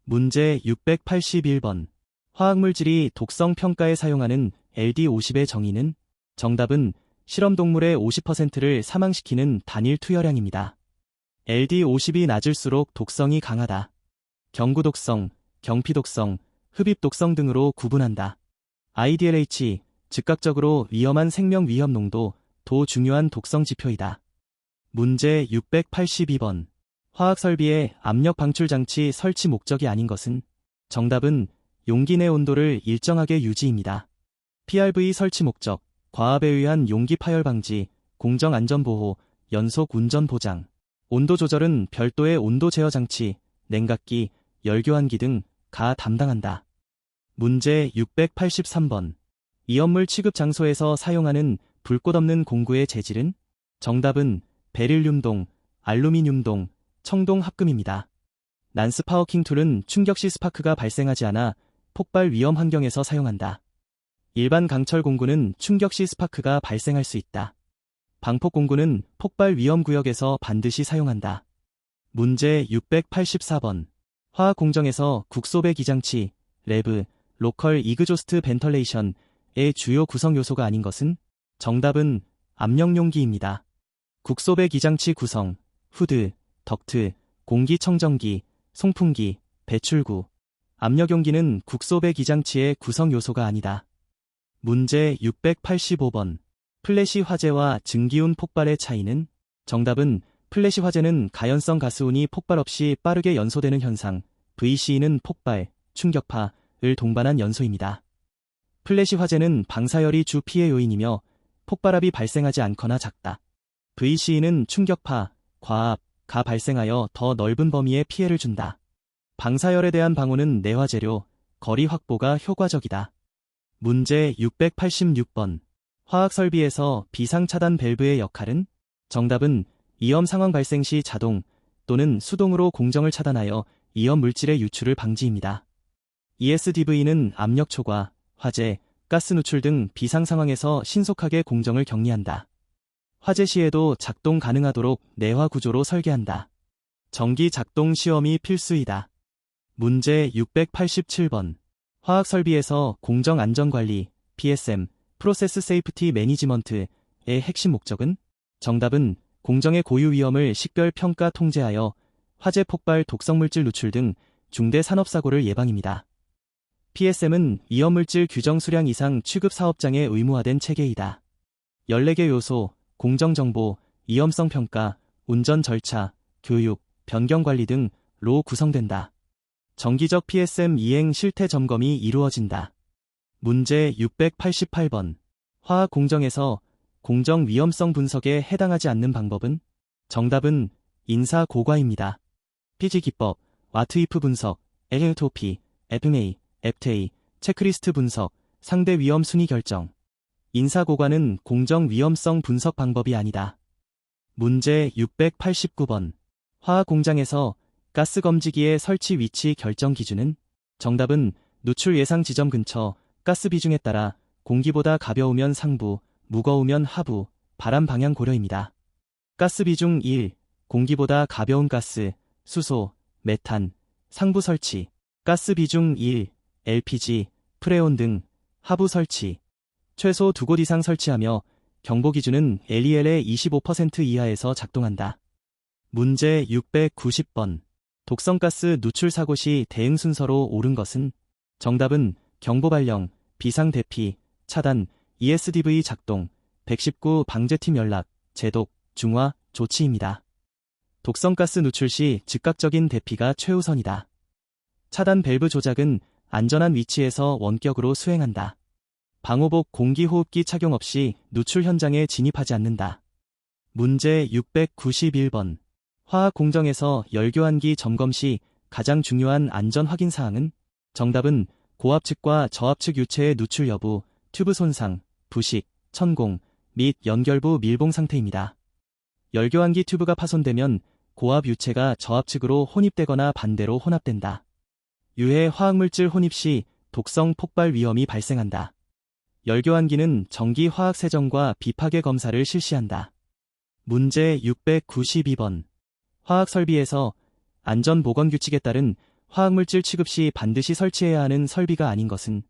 문제 681번. 화학물질이 독성 평가에 사용하는 LD50의 정의는? 정답은 실험동물의 50%를 사망시키는 단일 투여량입니다. LD50이 낮을수록 독성이 강하다. 경구독성, 경피독성, 흡입독성 등으로 구분한다. IDLH, 즉각적으로 위험한 생명 위험 농도, 도 중요한 독성 지표이다. 문제 682번. 화학설비의 압력 방출 장치 설치 목적이 아닌 것은? 정답은 용기 내 온도를 일정하게 유지입니다. PRV 설치 목적, 과압에 의한 용기 파열 방지, 공정 안전 보호, 연속 운전 보장. 온도 조절은 별도의 온도 제어 장치, 냉각기, 열교환기 등 가 담당한다. 문제 683번. 이연물 취급 장소에서 사용하는 불꽃 없는 공구의 재질은? 정답은 베릴륨동, 알루미늄동, 청동 합금입니다. 난스 파워킹 툴은 충격 시 스파크가 발생하지 않아 폭발 위험 환경에서 사용한다. 일반 강철 공구는 충격 시 스파크가 발생할 수 있다. 방폭 공구는 폭발 위험 구역에서 반드시 사용한다. 문제 684번. 화학 공정에서 국소배 기장치, 레브, 로컬 이그조스트 벤털레이션의 주요 구성 요소가 아닌 것은? 정답은 압력용기입니다. 국소배 기장치 구성, 후드, 덕트, 공기청정기, 송풍기, 배출구. 압력용기는 국소배 기장치의 구성 요소가 아니다. 문제 685번. 플래시 화재와 증기운 폭발의 차이는? 정답은 플래시 화재는 가연성 가스운이 폭발 없이 빠르게 연소되는 현상, VC는 폭발, 충격파를 동반한 연소입니다. 플래시 화재는 방사열이 주 피해 요인이며 폭발압이 발생하지 않거나 작다. VC는 충격파, 과압, 가 발생하여 더 넓은 범위의 피해를 준다. 방사열에 대한 방호는 내화 재료, 거리 확보가 효과적이다. 문제 686번. 화학 설비에서 비상 차단 밸브의 역할은? 정답은 위험 상황 발생 시 자동 또는 수동으로 공정을 차단하여 위험 물질의 유출을 방지입니다. ESDV는 압력 초과, 화재, 가스 누출 등 비상 상황에서 신속하게 공정을 격리한다. 화재 시에도 작동 가능하도록 내화 구조로 설계한다. 전기 작동 시험이 필수이다. 문제 687번. 화학 설비에서 공정 안전 관리, PSM, 프로세스 세이프티 매니지먼트의 핵심 목적은? 정답은 공정의 고유 위험을 식별 평가 통제하여 화재 폭발 독성물질 누출 등 중대 산업사고를 예방입니다. PSM은 위험물질 규정 수량 이상 취급 사업장에 의무화된 체계이다. 14개 요소, 공정정보, 위험성 평가, 운전 절차, 교육, 변경관리 등로 구성된다. 정기적 PSM 이행 실태 점검이 이루어진다. 문제 688번. 화학 공정에서 공정 위험성 분석에 해당하지 않는 방법은? 정답은 인사 고과입니다. 피지 기법, 와트이프 분석, 에헬토피, FA, FTA, 체크리스트 분석, 상대 위험 순위 결정. 인사 고과는 공정 위험성 분석 방법이 아니다. 문제 689번. 화학 공장에서 가스 검지기의 설치 위치 결정 기준은? 정답은 누출 예상 지점 근처, 가스 비중에 따라 공기보다 가벼우면 상부, 무거우면 하부, 바람 방향 고려입니다. 가스 비중 1, 공기보다 가벼운 가스, 수소, 메탄, 상부 설치. 가스 비중 1, LPG, 프레온 등 하부 설치. 최소 2곳 이상 설치하며 경보 기준은 LEL의 25% 이하에서 작동한다. 문제 690번. 독성가스 누출 사고 시 대응 순서로 옳은 것은? 정답은 경보 발령, 비상 대피, 차단, ESDV 작동, 119 방제팀 연락, 제독, 중화, 조치입니다. 독성가스 누출 시 즉각적인 대피가 최우선이다. 차단 밸브 조작은 안전한 위치에서 원격으로 수행한다. 방호복 공기호흡기 착용 없이 누출 현장에 진입하지 않는다. 문제 691번. 화학 공정에서 열교환기 점검 시 가장 중요한 안전 확인 사항은? 정답은 고압측과 저압측 유체의 누출 여부, 튜브 손상, 부식, 천공, 및 연결부 밀봉 상태입니다. 열교환기 튜브가 파손되면 고압 유체가 저압측으로 혼입되거나 반대로 혼합된다. 유해 화학물질 혼입 시 독성 폭발 위험이 발생한다. 열교환기는 전기 화학 세정과 비파괴 검사를 실시한다. 문제 692번. 화학 설비에서 안전 보건 규칙에 따른 화학물질 취급 시 반드시 설치해야 하는 설비가 아닌 것은?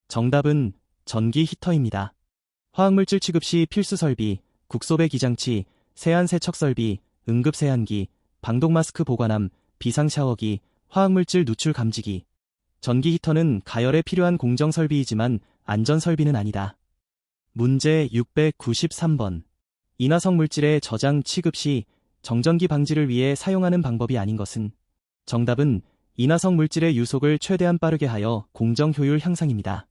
정답은 전기 히터입니다. 화학물질 취급 시 필수 설비, 국소배 기장치, 세안 세척 설비, 응급 세안기, 방독 마스크 보관함, 비상 샤워기, 화학물질 누출 감지기. 전기 히터는 가열에 필요한 공정 설비이지만 안전 설비는 아니다. 문제 693번. 인화성 물질의 저장 취급 시 정전기 방지를 위해 사용하는 방법이 아닌 것은? 정답은 인화성 물질의 유속을 최대한 빠르게 하여 공정 효율 향상입니다.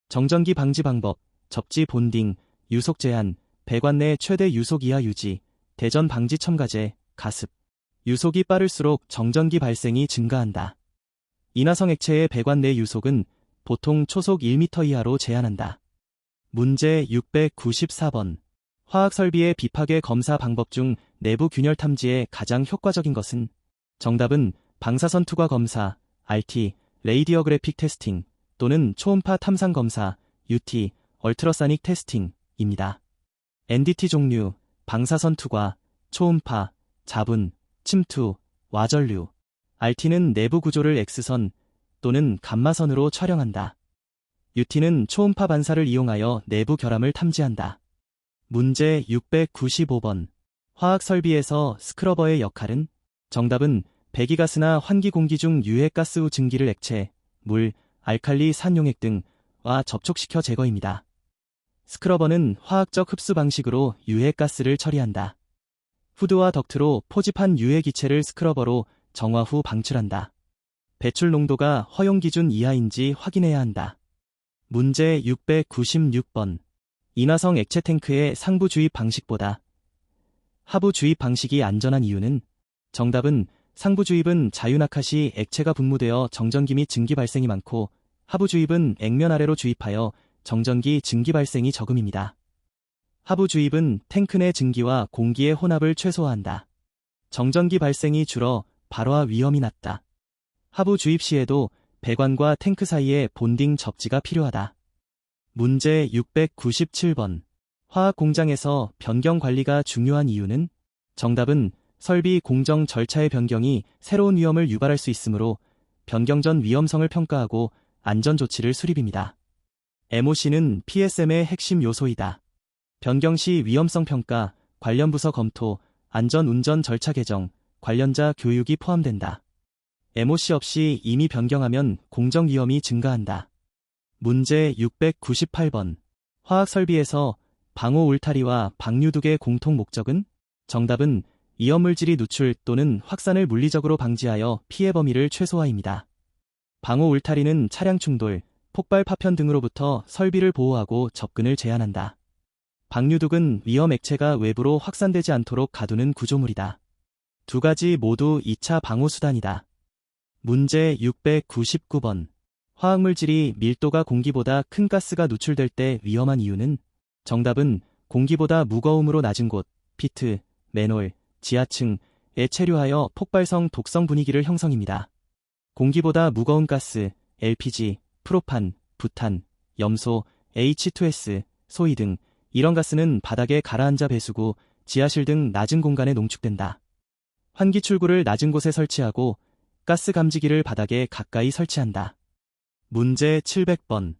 정전기 방지 방법, 접지 본딩, 유속 제한, 배관 내 최대 유속 이하 유지, 대전 방지 첨가제, 가습. 유속이 빠를수록 정전기 발생이 증가한다. 인화성 액체의 배관 내 유속은 보통 초속 1m 이하로 제한한다. 문제 694번. 화학 설비의 비파괴 검사 방법 중 내부 균열 탐지에 가장 효과적인 것은? 정답은 방사선 투과 검사, RT, 레이디어그래픽 테스팅 또는 초음파 탐상 검사, UT, 얼트라사닉 테스팅입니다. NDT 종류, 방사선 투과, 초음파, 자분, 침투, 와전류. RT는 내부 구조를 X선 또는 감마선으로 촬영한다. UT는 초음파 반사를 이용하여 내부 결함을 탐지한다. 문제 695번. 화학 설비에서 스크러버의 역할은? 정답은 배기가스나 환기공기 중 유해가스 후 증기를 액체, 물, 알칼리 산용액 등과 접촉시켜 제거입니다. 스크러버는 화학적 흡수 방식으로 유해가스를 처리한다. 후드와 덕트로 포집한 유해기체를 스크러버로 정화 후 방출한다. 배출 농도가 허용 기준 이하인지 확인해야 한다. 문제 696번. 인화성 액체 탱크의 상부 주입 방식보다 하부 주입 방식이 안전한 이유는? 정답은 상부 주입은 자유낙하 시 액체가 분무되어 정전기 및 증기 발생이 많고 하부 주입은 액면 아래로 주입하여 정전기 증기 발생이 적음입니다. 하부 주입은 탱크 내 증기와 공기의 혼합을 최소화한다. 정전기 발생이 줄어 발화 위험이 낮다. 하부 주입 시에도 배관과 탱크 사이에 본딩 접지가 필요하다. 문제 697번. 화학 공장에서 변경 관리가 중요한 이유는? 정답은 설비 공정 절차의 변경이 새로운 위험을 유발할 수 있으므로 변경 전 위험성을 평가하고 안전 조치를 수립입니다. MOC는 PSM의 핵심 요소이다. 변경 시 위험성 평가, 관련 부서 검토, 안전 운전 절차 개정, 관련자 교육이 포함된다. MOC 없이 이미 변경하면 공정 위험이 증가한다. 문제 698번. 화학 설비에서 방호 울타리와 방류둑의 공통 목적은? 정답은 위험물질이 누출 또는 확산을 물리적으로 방지하여 피해 범위를 최소화입니다. 방호 울타리는 차량 충돌, 폭발 파편 등으로부터 설비를 보호하고 접근을 제한한다. 방류둑은 위험 액체가 외부로 확산되지 않도록 가두는 구조물이다. 두 가지 모두 2차 방호 수단이다. 문제 699번. 화학물질이 밀도가 공기보다 큰 가스가 누출될 때 위험한 이유는? 정답은 공기보다 무거움으로 낮은 곳, 피트, 맨홀, 지하층에 체류하여 폭발성 독성 분위기를 형성입니다. 공기보다 무거운 가스, LPG, 프로판, 부탄, 염소, H2S, 소이 등 이런 가스는 바닥에 가라앉아 배수구, 지하실 등 낮은 공간에 농축된다. 환기 출구를 낮은 곳에 설치하고 가스 감지기를 바닥에 가까이 설치한다. 문제 700번.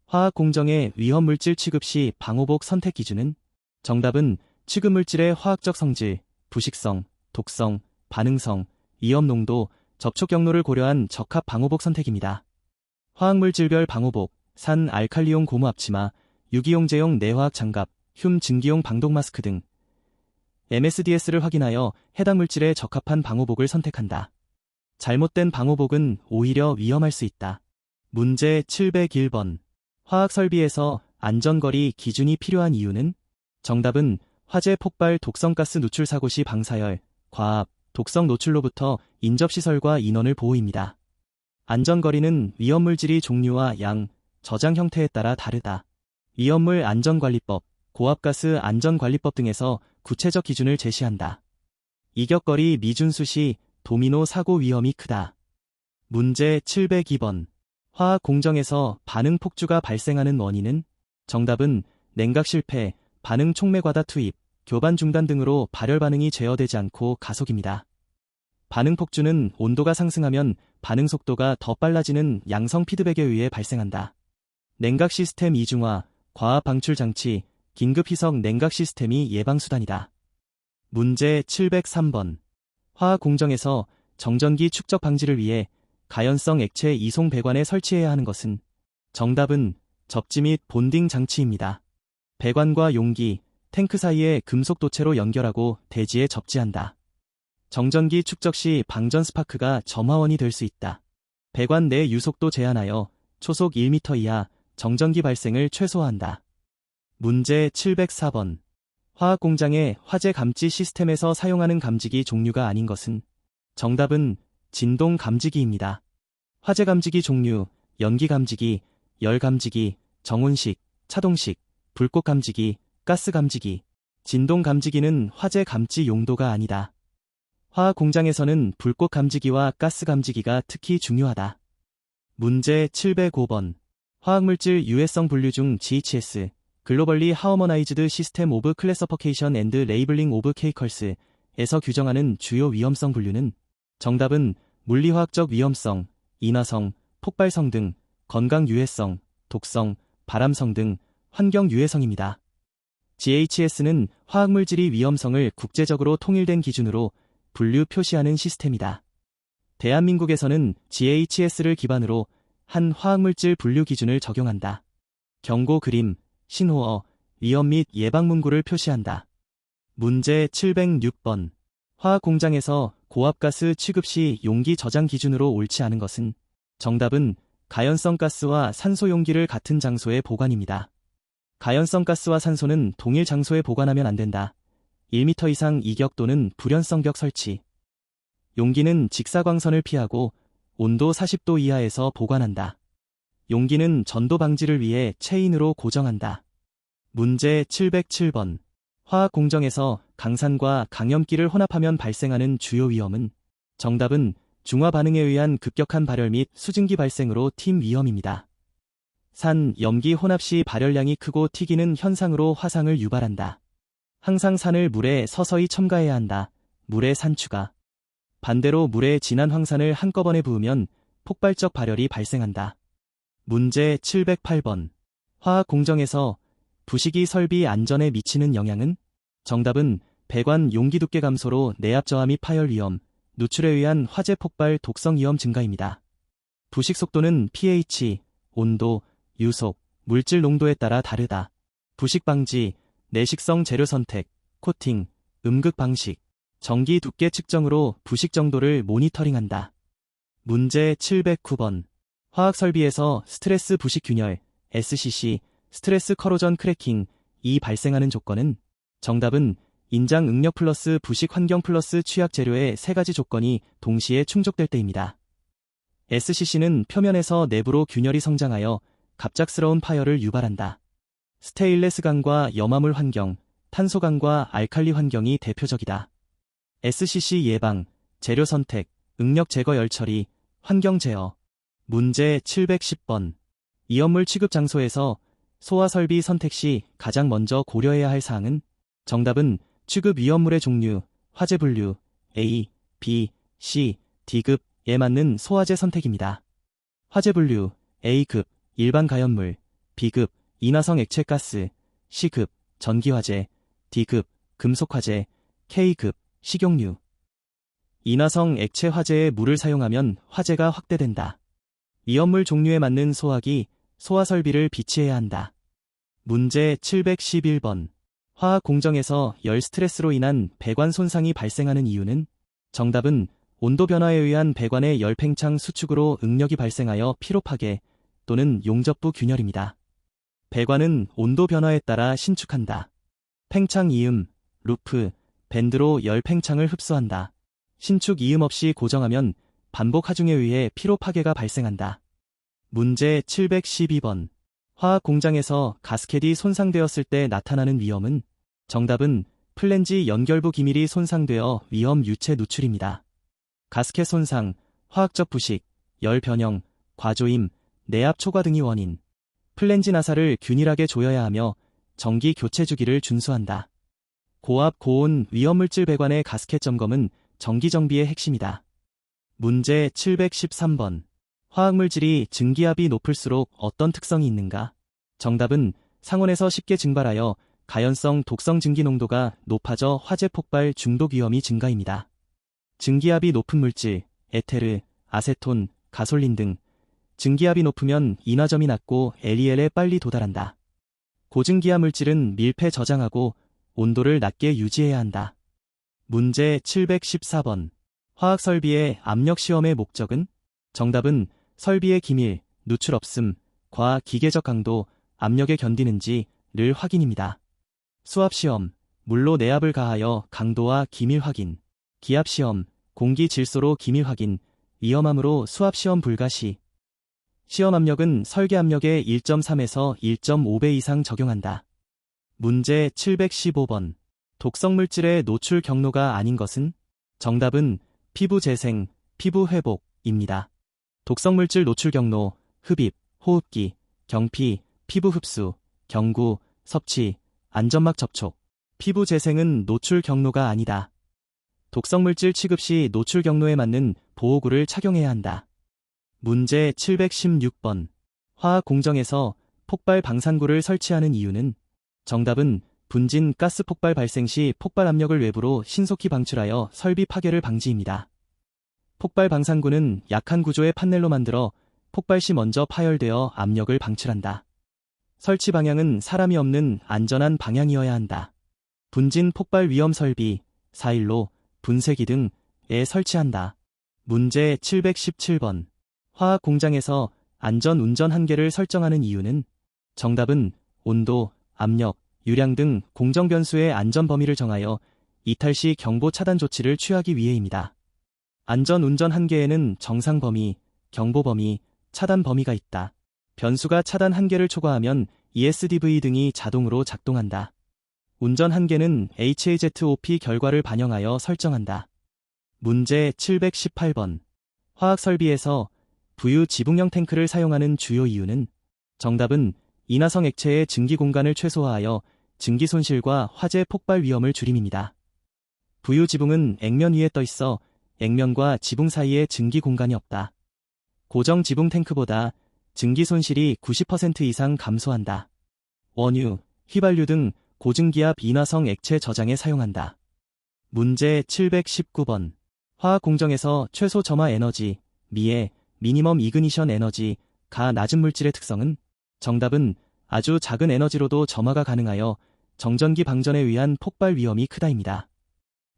화학 공정의 위험물질 취급 시 방호복 선택 기준은? 정답은 취급물질의 화학적 성질, 부식성, 독성, 반응성, 위험 농도, 접촉 경로를 고려한 적합 방호복 선택입니다. 화학물질별 방호복, 산 알칼리용 고무 앞치마, 유기용제용 내화학 장갑, 흉 증기용 방독 마스크 등 MSDS를 확인하여 해당 물질에 적합한 방호복을 선택한다. 잘못된 방호복은 오히려 위험할 수 있다. 문제 701번. 화학 설비에서 안전거리 기준이 필요한 이유는? 정답은 화재 폭발 독성가스 누출 사고 시 방사열, 과압, 독성 노출로부터 인접시설과 인원을 보호입니다. 안전거리는 위험물질이 종류와 양, 저장 형태에 따라 다르다. 위험물 안전관리법, 고압가스 안전관리법 등에서 구체적 기준을 제시한다. 이격거리 미준수 시 도미노 사고 위험이 크다. 문제 702번. 화학 공정에서 반응 폭주가 발생하는 원인은? 정답은 냉각 실패, 반응 촉매 과다 투입, 교반 중단 등으로 발열 반응이 제어되지 않고 가속입니다. 반응 폭주는 온도가 상승하면 반응 속도가 더 빨라지는 양성 피드백에 의해 발생한다. 냉각 시스템 이중화, 과압 방출 장치, 긴급 희석 냉각 시스템이 예방수단이다. 문제 703번. 화학 공정에서 정전기 축적 방지를 위해 가연성 액체 이송 배관에 설치해야 하는 것은? 정답은 접지 및 본딩 장치입니다. 배관과 용기, 탱크 사이에 금속 도체로 연결하고 대지에 접지한다. 정전기 축적 시 방전 스파크가 점화원이 될 수 있다. 배관 내 유속도 제한하여 초속 1m 이하 정전기 발생을 최소화한다. 문제 704번. 화학 공장의 화재 감지 시스템에서 사용하는 감지기 종류가 아닌 것은? 정답은 진동 감지기입니다. 화재 감지기 종류, 연기 감지기, 열 감지기, 정온식, 차동식, 불꽃 감지기, 가스 감지기. 진동 감지기는 화재 감지 용도가 아니다. 화학 공장에서는 불꽃 감지기와 가스 감지기가 특히 중요하다. 문제 705번. 화학물질 유해성 분류 중 GHS, 글로벌리 하어머나이즈드 시스템 오브 클래서퍼케이션 앤드 레이블링 오브 케이컬스에서 규정하는 주요 위험성 분류는? 정답은 물리화학적 위험성, 인화성, 폭발성 등, 건강 유해성, 독성, 발암성 등 환경 유해성입니다. GHS는 화학물질이 위험성을 국제적으로 통일된 기준으로 분류 표시하는 시스템이다. 대한민국에서는 GHS를 기반으로 한 화학물질 분류 기준을 적용한다. 경고 그림, 신호어, 위험 및 예방 문구를 표시한다. 문제 706번. 화학 공장에서 고압가스 취급 시 용기 저장 기준으로 옳지 않은 것은? 정답은 가연성 가스와 산소 용기를 같은 장소에 보관입니다. 가연성 가스와 산소는 동일 장소에 보관하면 안 된다. 1m 이상 이격 또는 불연성 벽 설치. 용기는 직사광선을 피하고 온도 40도 이하에서 보관한다. 용기는 전도 방지를 위해 체인으로 고정한다. 문제 707번. 화학 공정에서 강산과 강염기를 혼합하면 발생하는 주요 위험은? 정답은 중화 반응에 의한 급격한 발열 및 수증기 발생으로 팀 위험입니다. 산, 염기 혼합 시 발열량이 크고 튀기는 현상으로 화상을 유발한다. 항상 산을 물에 서서히 첨가해야 한다. 물의 산추가. 반대로 물에 진한 황산을 한꺼번에 부으면 폭발적 발열이 발생한다. 문제 708번. 화학 공정에서 부식이 설비 안전에 미치는 영향은? 정답은 배관 용기 두께 감소로 내압 저하 및 파열 위험, 누출에 의한 화재 폭발 독성 위험 증가입니다. 부식 속도는 pH, 온도, 유속, 물질 농도에 따라 다르다. 부식 방지, 내식성 재료 선택, 코팅, 음극 방식, 전기 두께 측정으로 부식 정도를 모니터링한다. 문제 709번. 화학 설비에서 스트레스 부식 균열, SCC, 스트레스 커로전 크래킹, 이 발생하는 조건은? 정답은 인장 응력 플러스 부식 환경 플러스 취약 재료의 세 가지 조건이 동시에 충족될 때입니다. SCC는 표면에서 내부로 균열이 성장하여 갑작스러운 파열을 유발한다. 스테인레스강과 염화물 환경, 탄소강과 알칼리 환경이 대표적이다. SCC 예방, 재료 선택, 응력 제거 열 처리, 환경 제어. 문제 710번. 이염물 취급 장소에서 소화 설비 선택 시 가장 먼저 고려해야 할 사항은? 정답은 취급 위험물의 종류, 화재 분류, A, B, C, D급에 맞는 소화제 선택입니다. 화재 분류, A급, 일반 가연물, B급, 인화성 액체 가스, C급, 전기화재, D급, 금속화재, K급, 식용유. 인화성 액체 화재에 물을 사용하면 화재가 확대된다. 위험물 종류에 맞는 소화기, 소화 설비를 비치해야 한다. 문제 711번. 화학 공정에서 열 스트레스로 인한 배관 손상이 발생하는 이유는? 정답은 온도 변화에 의한 배관의 열 팽창 수축으로 응력이 발생하여 피로 파괴 또는 용접부 균열입니다. 배관은 온도 변화에 따라 신축한다. 팽창 이음, 루프, 밴드로 열 팽창을 흡수한다. 신축 이음 없이 고정하면 반복 하중에 의해 피로 파괴가 발생한다. 문제 712번. 화학 공장에서 가스켓이 손상되었을 때 나타나는 위험은? 정답은 플랜지 연결부 기밀이 손상되어 위험 유체 누출입니다. 가스켓 손상, 화학적 부식, 열 변형, 과조임, 내압 초과 등이 원인. 플랜지 나사를 균일하게 조여야 하며 정기 교체 주기를 준수한다. 고압 고온 위험물질 배관의 가스켓 점검은 정기 정비의 핵심이다. 문제 713번. 화학물질이 증기압이 높을수록 어떤 특성이 있는가? 정답은 상온에서 쉽게 증발하여 가연성 독성 증기 농도가 높아져 화재 폭발 중독 위험이 증가입니다. 증기압이 높은 물질, 에테르, 아세톤, 가솔린 등 증기압이 높으면 인화점이 낮고 LEL에 빨리 도달한다. 고증기압 물질은 밀폐 저장하고 온도를 낮게 유지해야 한다. 문제 714번. 화학 설비의 압력 시험의 목적은? 정답은 설비의 기밀, 누출 없음, 과 기계적 강도, 압력에 견디는지를 확인입니다. 수압 시험, 물로 내압을 가하여 강도와 기밀 확인. 기압 시험, 공기 질소로 기밀 확인, 위험함으로 수압 시험 불가 시. 시험 압력은 설계 압력의 1.3에서 1.5배 이상 적용한다. 문제 715번. 독성 물질의 노출 경로가 아닌 것은? 정답은 피부 재생, 피부 회복입니다. 독성 물질 노출 경로, 흡입, 호흡기, 경피, 피부 흡수, 경구, 섭취, 안점막 접촉. 피부 재생은 노출 경로가 아니다. 독성 물질 취급 시 노출 경로에 맞는 보호구를 착용해야 한다. 문제 716번. 화학 공정에서 폭발 방산구를 설치하는 이유는? 정답은 분진 가스 폭발 발생 시 폭발 압력을 외부로 신속히 방출하여 설비 파괴를 방지입니다. 폭발 방산구는 약한 구조의 판넬로 만들어 폭발 시 먼저 파열되어 압력을 방출한다. 설치 방향은 사람이 없는 안전한 방향이어야 한다. 분진 폭발 위험 설비, 4일로, 분쇄기 등에 설치한다. 문제 717번. 화학 공장에서 안전 운전 한계를 설정하는 이유는? 정답은 온도, 압력, 유량 등 공정 변수의 안전 범위를 정하여 이탈 시 경보 차단 조치를 취하기 위해입니다. 안전 운전 한계에는 정상 범위, 경보 범위, 차단 범위가 있다. 변수가 차단 한계를 초과하면 ESDV 등이 자동으로 작동한다. 운전 한계는 HAZOP 결과를 반영하여 설정한다. 문제 718번. 화학 설비에서 부유 지붕형 탱크를 사용하는 주요 이유는? 정답은 인화성 액체의 증기 공간을 최소화하여 증기 손실과 화재 폭발 위험을 줄임입니다. 부유 지붕은 액면 위에 떠 있어 액면과 지붕 사이에 증기 공간이 없다. 고정 지붕 탱크보다 증기 손실이 90% 이상 감소한다. 원유, 휘발유 등 고증기압 인화성 액체 저장에 사용한다. 문제 719번. 화학 공정에서 최소 점화 에너지, 미에, 미니멈 이그니션 에너지가 낮은 물질의 특성은? 정답은 아주 작은 에너지로도 점화가 가능하여 정전기 방전에 의한 폭발 위험이 크다입니다.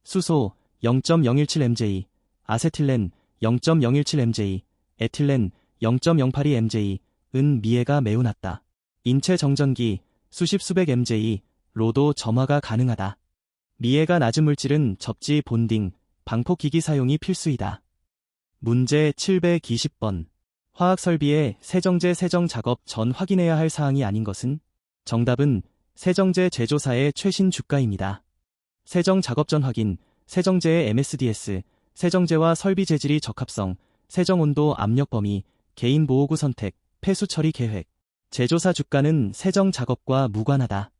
수소 0.017mJ, 아세틸렌 0.017mJ, 에틸렌 0.082mJ,은 미에가 매우 낮다. 인체 정전기 수십 수백 mJ,로도 점화가 가능하다. 미에가 낮은 물질은 접지 본딩, 방폭기기 사용이 필수이다. 문제 720번. 화학 설비의 세정제 세정 작업 전 확인해야 할 사항이 아닌 것은? 정답은 세정제 제조사의 최신 주가입니다. 세정 작업 전 확인, 세정제의 MSDS, 세정제와 설비 재질이 적합성, 세정 온도 압력 범위, 개인 보호구 선택, 폐수 처리 계획. 제조사 주가는 세정 작업과 무관하다.